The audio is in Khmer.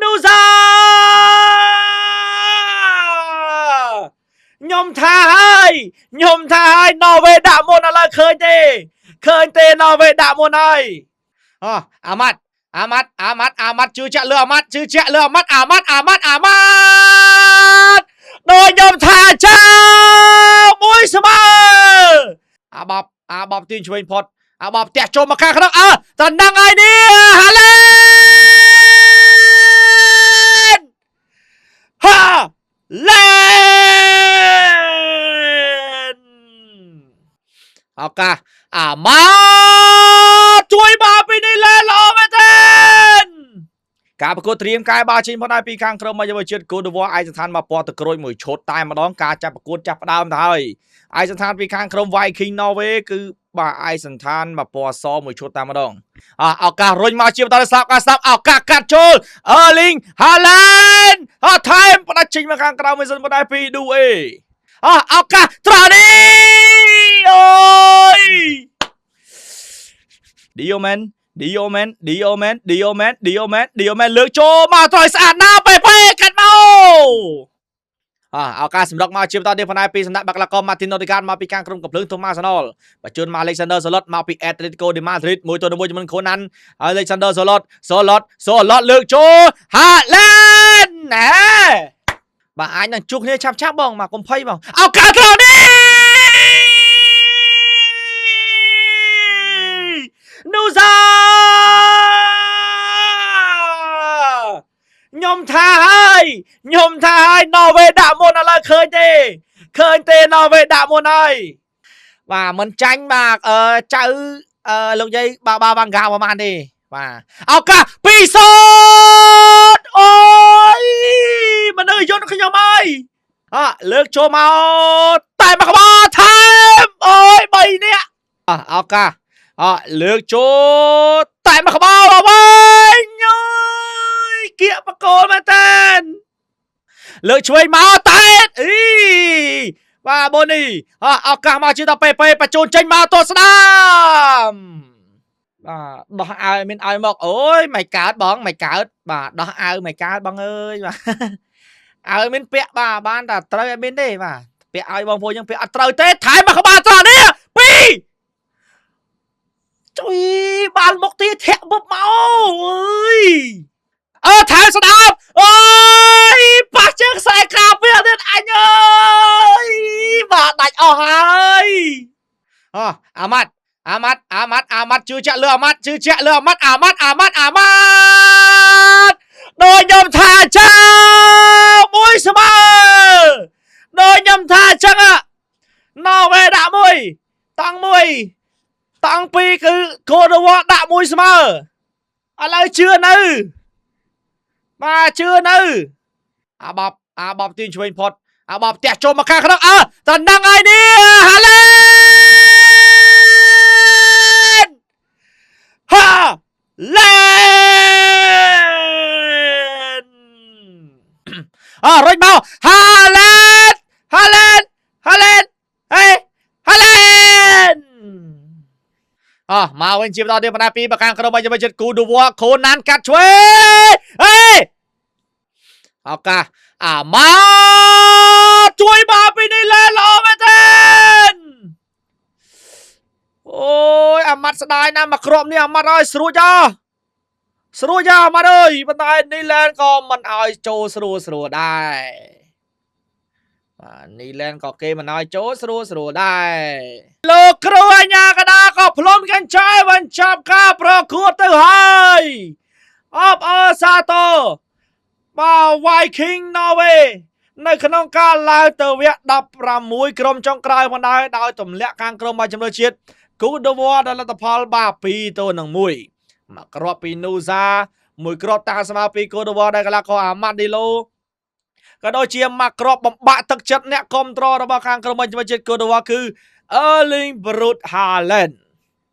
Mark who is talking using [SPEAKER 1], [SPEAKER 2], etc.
[SPEAKER 1] នូសាខ្ញុំថាហើយណូវេដាក់មុនឥឡូវឃើញទេណូវេដាក់មុនហើយអាម៉ាត់ជឿជាក់លើអាម៉ាត់ដូចខ្ញុំថាចៅមួយស្មើអាបបទាញឆ្វេងផុតអាបបផ្ទះចូលមកខាងក្នុងតណ្ដឹងហើយនេះហាឡែនឱកាសអាម៉ាជួយមកពីនេះលែល្អមែនទេការប្រកួតត្រៀមកាយបាល់ចេញផុតហើយពីខាងក្រុមយុវជាតិគូដវ៉ាឯកសណ្ឋានមកពណ៌ទឹកក្រូចមួយឈុតតែម្ដងការចាប់ប្រកួតចាប់ផ្ដើមទៅហើយឯកសណ្ឋានពីខាងក្រុម Viking Norway គឺបាទឯកសណ្ឋានមកពណ៌សមួយឈុតតែម្ដងឱកាសរុញមកជាបន្តស្ដាប់ឱកាសកាត់ចូល Erling Haaland ថែមផ្ដាច់ចេញមកខាងក្រៅមួយសិនប៉ុន្តែពី Due ឱកាសត្រង់នេះអូយ Dioman លើកចូលមកត្រយស្អាតណាស់ពេកាត់មកឱកាសសម្រុកមកជាបន្តទៀតផ្នែកពីសម្ដេចបាក់ឡាកូ Martin Odegaard មកពីខាងក្រុមកំភ្លើង Thomas Arnold បញ្ជូនមក Alexander Sørloth មកពី Atletico de Madrid មួយទៅជាមួយជាមួយ Conan Alexander Sørloth លើកចូល Haaland ណែបាទអាចនឹងជួបគ្នាឆាប់បងមកកុំភ័យបងឱកាសត្រង់នេះនូសាខ្ញុំថាហើយណូវេដាក់មុនឥឡូវឃើញទេណូវេដាក់មុនហើយបាទមិនចាញ់បាទចៅលោកយាយបាងកាប្រហែលទេបាទឱកាសពីសូតអូយមនុស្សយន្តខ្ញុំហើយលើកចូលមកតែមកក្បាលថែមអូយ3នាក់ឱកាសលើកចូលតែមកក្បាលមកវិញអើយគៀកបកូលមែនតើលើកឆ្វេងមកតែបាទបូនីឱកាសមកជឿដល់ពេបញ្ជូនចេញមកទស្សនាបាទដោះអាវមានឲ្យមកអូយមិនកើតបងមិនកើតបាទដោះអាវមិនកើតបងអើយបាទអាវមានពាក់បាទបានតែត្រូវឲ្យមានទេបាទពាក់ឲ្យបងប្អូនយើងពាក់អត់ត្រូវទេថែមមកក្បាលត្រង់នេះជួយបាល់មកទីធាក់បុបមកអើយថែមស្ដាប់អូយប៉ះជើងខ្សែការពារទៀតអញអើយបាទដាច់អស់ហើយអាម៉ាត់ជឿជាក់លើអាម៉ាត់ដូចខ្ញុំថាចៅមួយស្មើដូចខ្ញុំថាចឹងណូវេដាក់មួយតង់ពីគឺកូដវ៉ាដាក់មួយស្មើឥឡូវជឿនៅអាបបទាញឆ្វេងផុតអាបបផ្ទះចូលមកខាងក្នុងតណ្ដឹងហើយនេះហាឡែនរុញមកហាឡែនហេហាឡែនមកវិញជាបន្តទៀតបណ្ដាពីបកាំងក្រុមយុវជាតិគូដវ៉ាខូណានកាត់ឆ្វេងឱកាសអាម៉ាជួយមកពីនេះលែល្អមែនទេអូយអាម៉ាត់ស្ដាយណាស់មកគ្រាប់នេះអាម៉ាត់អើយស្រួចអាម៉ាត់អើយប៉ុន្តែនេះលែនក៏មិនឲ្យចូលស្រួលដែរបាទនេះលែនក៏គេមិនឲ្យចូលស្រួលដែរលោកគ្រូអញ្ញាកដាក៏ផ្លុំកញ្ចែបញ្ចប់ការប្រកួតទៅហើយអបអរសាទរបាទ Viking Norway នៅក្នុងការឡើងទៅវគ្គ16ក្រុមចុងក្រោយមកដោយទម្លាក់ខាងក្រុមបាល់ជម្រើសជាតិគូដវ៉ាដល់លទ្ធផលបាទ2-1មកគ្រាប់ពីនូសាមួយគ្រាប់តាស្មើពីគូដវ៉ាដែលកីឡាករអាម៉ាត់ឌីឡូក៏ដូចជាមកគ្រាប់បំបាក់ទឹកចិត្តអ្នកគ្រប់គ្រងរបស់ខាងក្រុមបាល់ជម្រើសជាតិគូដវ៉ាគឺ Erling Braut Haaland